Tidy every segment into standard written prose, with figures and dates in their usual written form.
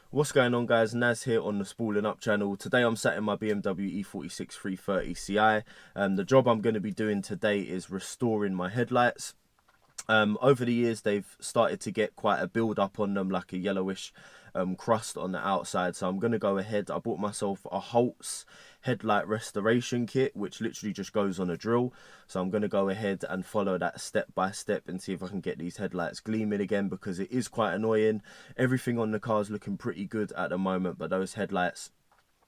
What's going on, guys? Naz here on the Spoolin Up channel. Today I'm sat in my BMW E46 330 Ci. The job I'm going to be doing today is restoring my headlights. Over the years they've started to get quite a build up on them, like a yellowish crust on the outside. So I'm going to go ahead, I bought myself a Holt's headlight restoration kit, which literally just goes on a drill. So I'm going to go ahead and follow that step by step and see if I can get these headlights gleaming again, because it is quite annoying. Everything on the car is looking pretty good at the moment, but those headlights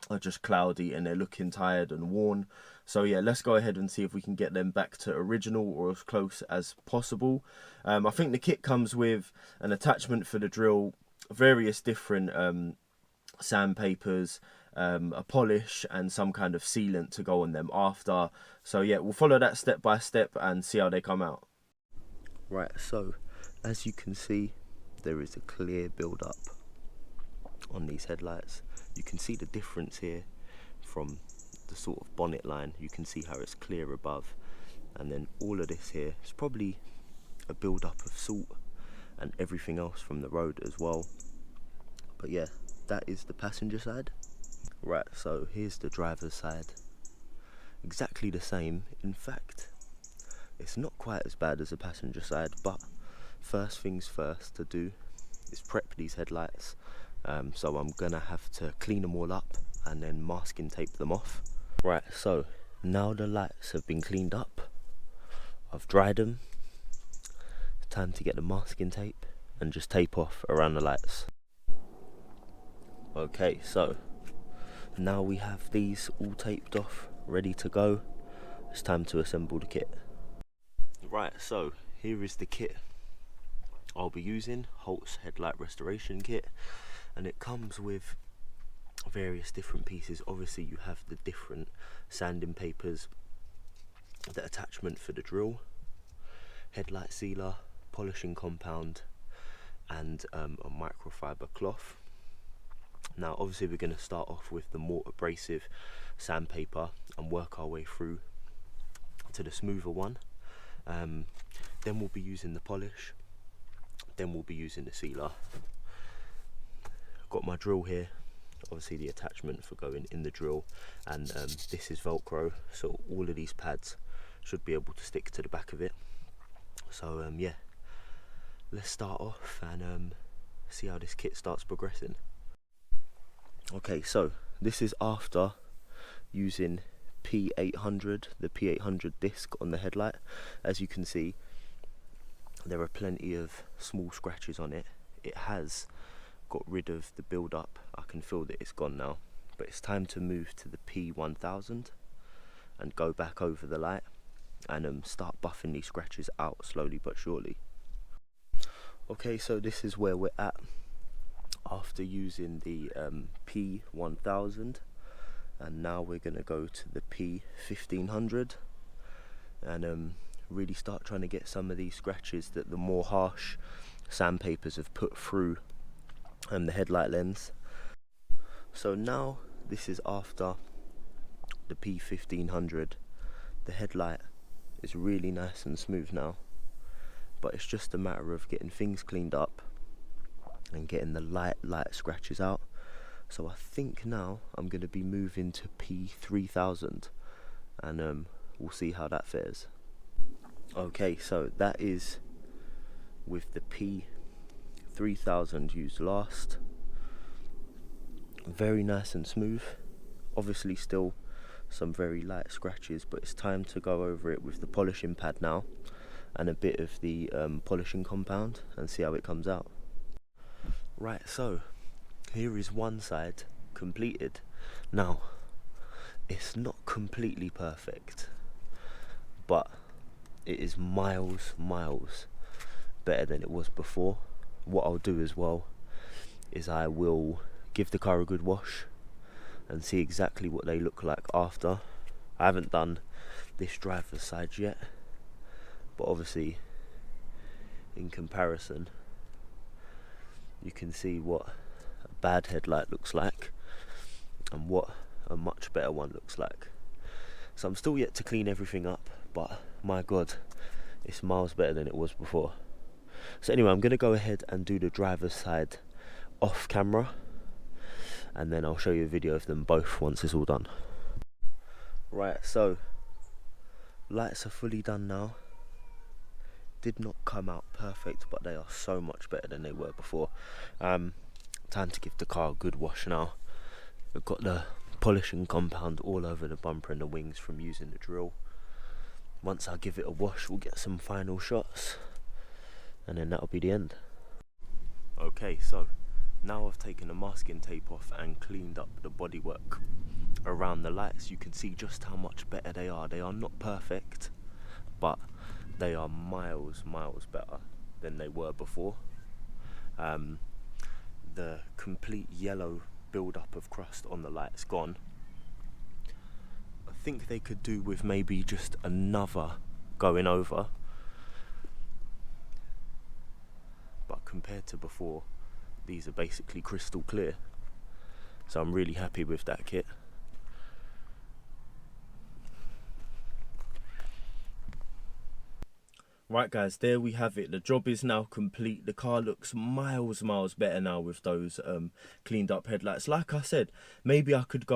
are just cloudy and they're looking tired and worn. So yeah, let's go ahead and see if we can get them back to original or as close as possible. I think the kit comes with an attachment for the drill, various different sandpapers, a polish and some kind of sealant to go on them after. So yeah, we'll follow that step by step and see how they come out. Right, so as you can see, there is a clear build up on these headlights. You can see the difference here from the sort of bonnet line. You can see how it's clear above, and then all of this here is probably a build up of salt and everything else from the road as well. But yeah, that is the passenger side. Right, so here's the driver's side. Exactly the same. In fact, it's not quite as bad as the passenger side, but first things first to do is prep these headlights. So I'm gonna have to clean them all up and then masking tape them off. Right, so now the lights have been cleaned up, I've dried them. It's time to get the masking tape and just tape off around the lights. Okay, so now we have these all taped off, ready to go. It's time to assemble the kit. Right, so here is the kit I'll be using, Holt's Headlight Restoration Kit, and it comes with various different pieces. Obviously you have the different sanding papers, the attachment for the drill, headlight sealer, polishing compound, and a microfiber cloth. Now obviously we're going to start off with the more abrasive sandpaper and work our way through to the smoother one. Then we'll be using the polish, then we'll be using the sealer. Got my drill here, obviously the attachment for going in the drill, and this is Velcro, so all of these pads should be able to stick to the back of it. So yeah, let's start off and see how this kit starts progressing. Okay, so this is after using P800, the P800 disc on the headlight. As you can see, there are plenty of small scratches on it. It has got rid of the build up. I can feel that it's gone now, but it's time to move to the P1000 and go back over the light and start buffing these scratches out slowly but surely. Okay, so this is where we're at after using the P1000, and now we're going to go to the P1500 and really start trying to get some of these scratches that the more harsh sandpapers have put through the headlight lens. So now this is after the P1500. The headlight is really nice and smooth now, but it's just a matter of getting things cleaned up and getting the light scratches out. So I think now I'm going to be moving to P3000 and we'll see how that fares. Okay, so that is with the P3000 used last. Very nice and smooth. Obviously still some very light scratches, but it's time to go over it with the polishing pad now and a bit of the polishing compound and see how it comes out. Right, so here is one side completed. Now it's not completely perfect, but it is miles better than it was before. What I'll do as well is I will give the car a good wash and see exactly what they look like after. I haven't done this driver's side yet, but obviously in comparison you can see what a bad headlight looks like and what a much better one looks like. So I'm still yet to clean everything up, but my god, it's miles better than it was before. So anyway, I'm going to go ahead and do the driver's side off camera and then I'll show you a video of them both once it's all done. Right, so lights are fully done now. Did not come out perfect, but they are so much better than they were before. Time to give the car a good wash now. We've got the polishing compound all over the bumper and the wings from using the drill. Once I give it a wash, we'll get some final shots, and then that'll be the end. Okay, so now I've taken the masking tape off and cleaned up the bodywork around the lights. You can see just how much better they are. They are not perfect, but they are miles better than they were before. The complete yellow build-up of crust on the lights gone. I think they could do with maybe just another going over, but compared to before, these are basically crystal clear, so I'm really happy with that kit. Right guys, there we have it. The job is now complete. The car looks miles better now with those cleaned up headlights. Like I said, maybe I could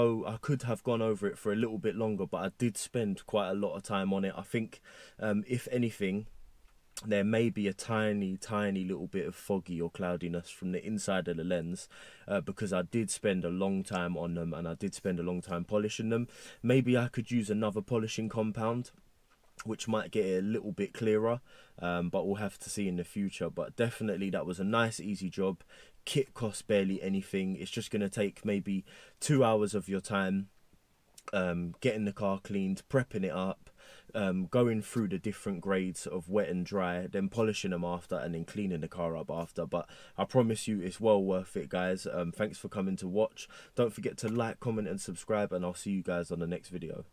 have gone over it for a little bit longer, but I did spend quite a lot of time on it. I think if anything, there may be a tiny little bit of foggy or cloudiness from the inside of the lens, because I did spend a long time on them and I did spend a long time polishing them. Maybe I could use another polishing compound which might get it a little bit clearer, but we'll have to see in the future. But definitely that was a nice easy job. Kit costs barely anything. It's just going to take maybe 2 hours of your time, getting the car cleaned, prepping it up, going through the different grades of wet and dry, then polishing them after, and then cleaning the car up after. But I promise you it's well worth it, guys. Thanks for coming to watch. Don't forget to like, comment and subscribe, and I'll see you guys on the next video.